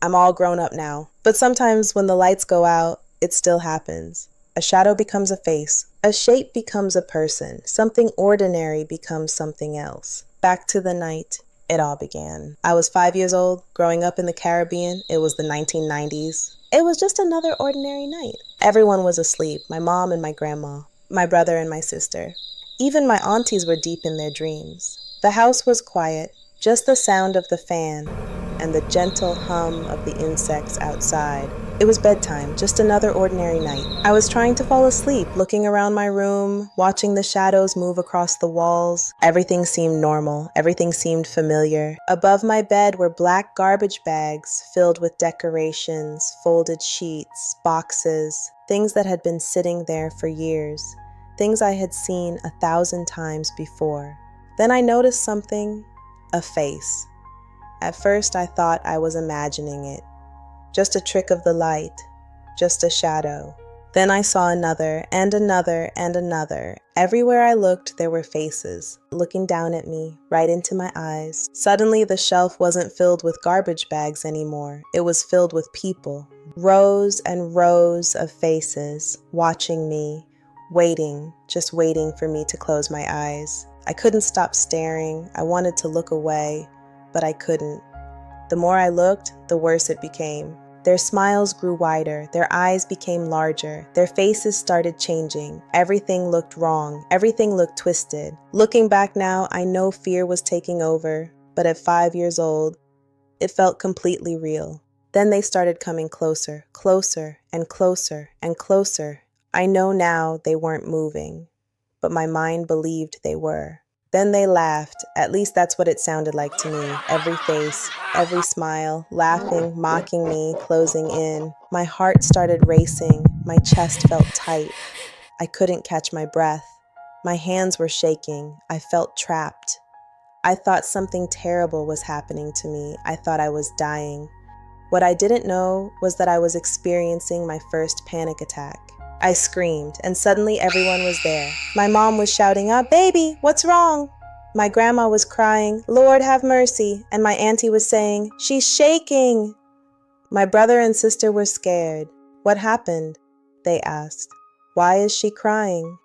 I'm all grown up now. But sometimes when the lights go out, it still happens. A shadow becomes a face. A shape becomes a person. Something ordinary becomes something else. Back to the night it all began. I was 5 years old, growing up in the Caribbean. It was the 1990s. It was just another ordinary night. Everyone was asleep, my mom and my grandma, my brother and my sister. Even my aunties were deep in their dreams. The house was quiet, just the sound of the fan and the gentle hum of the insects outside. It was bedtime, just another ordinary night. I was trying to fall asleep, looking around my room, watching the shadows move across the walls. Everything seemed normal. Everything seemed familiar. Above my bed were black garbage bags filled with decorations, folded sheets, boxes, things that had been sitting there for years, things I had seen 1,000 times before. Then I noticed something, a face. At first I thought I was imagining it. Just a trick of the light, just a shadow. Then I saw another and another and another. Everywhere I looked, there were faces, looking down at me, right into my eyes. Suddenly, the shelf wasn't filled with garbage bags anymore. It was filled with people. Rows and rows of faces, watching me, waiting, just waiting for me to close my eyes. I couldn't stop staring. I wanted to look away, but I couldn't. The more I looked, the worse it became. Their smiles grew wider, their eyes became larger, their faces started changing. Everything looked wrong, everything looked twisted. Looking back now, I know fear was taking over, but at 5 years old, it felt completely real. Then they started coming closer, closer and closer and closer. I know now they weren't moving, but my mind believed they were. Then they laughed. At least that's what it sounded like to me. Every face, every smile, laughing, mocking me, closing in. My heart started racing. My chest felt tight. I couldn't catch my breath. My hands were shaking. I felt trapped. I thought something terrible was happening to me. I thought I was dying. What I didn't know was that I was experiencing my first panic attack. I screamed, and suddenly everyone was there. My mom was shouting out, "Baby, what's wrong?" My grandma was crying, "Lord have mercy," and my auntie was saying, "She's shaking." My brother and sister were scared. "What happened?" they asked. "Why is she crying?"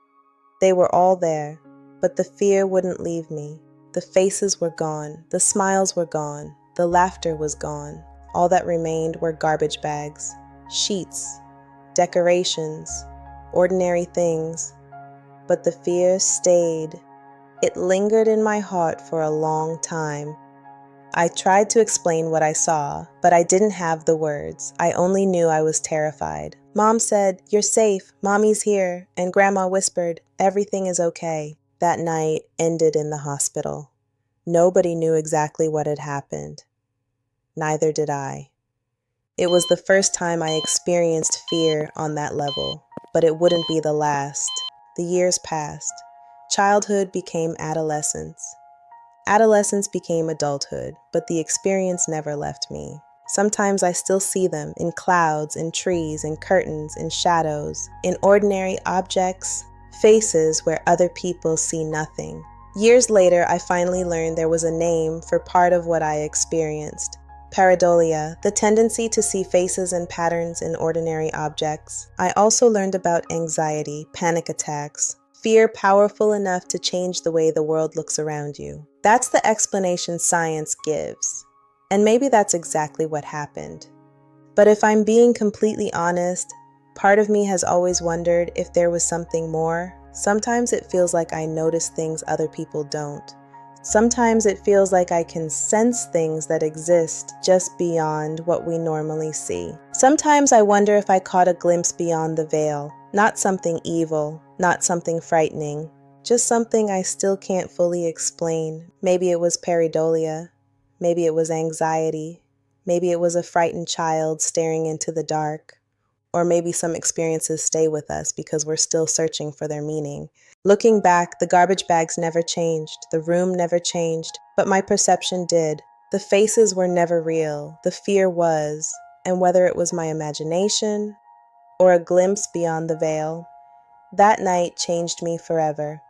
They were all there, but the fear wouldn't leave me. The faces were gone, the smiles were gone, the laughter was gone. All that remained were garbage bags, sheets, decorations, ordinary things, but the fear stayed. It lingered in my heart for a long time. I tried to explain what I saw, but I didn't have the words. I only knew I was terrified. Mom said, "You're safe, Mommy's here," and Grandma whispered, "Everything is okay." That night ended in the hospital. Nobody knew exactly what had happened. Neither did I. It was the first time I experienced fear on that level, but it wouldn't be the last. The years passed. Childhood became adolescence. Adolescence became adulthood, but the experience never left me. Sometimes I still see them in clouds, in trees, in curtains, in shadows, in ordinary objects, faces where other people see nothing. Years later, I finally learned there was a name for part of what I experienced. Pareidolia, the tendency to see faces and patterns in ordinary objects. I also learned about anxiety, panic attacks, fear powerful enough to change the way the world looks around you. That's the explanation science gives. And maybe that's exactly what happened. But if I'm being completely honest, part of me has always wondered if there was something more. Sometimes it feels like I notice things other people don't. Sometimes it feels like I can sense things that exist just beyond what we normally see. Sometimes I wonder if I caught a glimpse beyond the veil. Not something evil, not something frightening, just something I still can't fully explain. Maybe it was pareidolia. Maybe it was anxiety. Maybe it was a frightened child staring into the dark. Or maybe some experiences stay with us because we're still searching for their meaning. Looking back, the garbage bags never changed, the room never changed, but my perception did. The faces were never real, the fear was, and whether it was my imagination or a glimpse beyond the veil, that night changed me forever.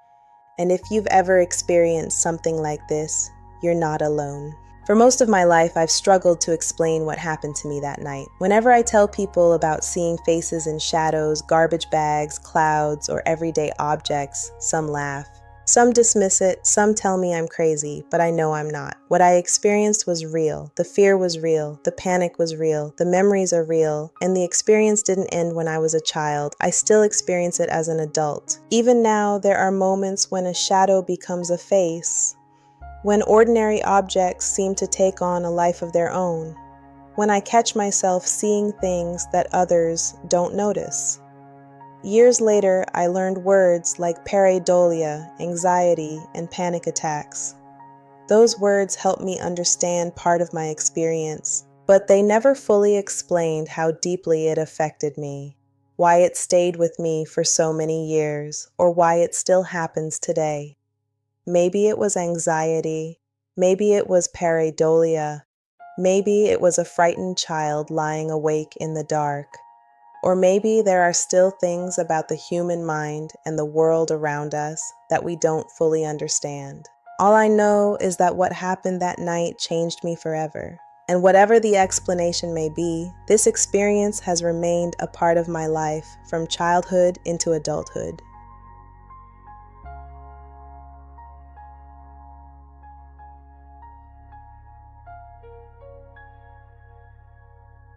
And if you've ever experienced something like this, you're not alone. For most of my life, I've struggled to explain what happened to me that night. Whenever I tell people about seeing faces in shadows, garbage bags, clouds, or everyday objects, some laugh. Some dismiss it, some tell me I'm crazy, but I know I'm not. What I experienced was real. The fear was real. The panic was real. The memories are real. And the experience didn't end when I was a child. I still experience it as an adult. Even now, there are moments when a shadow becomes a face, when ordinary objects seem to take on a life of their own, when I catch myself seeing things that others don't notice. Years later, I learned words like pareidolia, anxiety, and panic attacks. Those words helped me understand part of my experience, but they never fully explained how deeply it affected me, why it stayed with me for so many years, or why it still happens today. Maybe it was anxiety, maybe it was pareidolia, maybe it was a frightened child lying awake in the dark. Or maybe there are still things about the human mind and the world around us that we don't fully understand. All I know is that what happened that night changed me forever. And whatever the explanation may be, this experience has remained a part of my life from childhood into adulthood.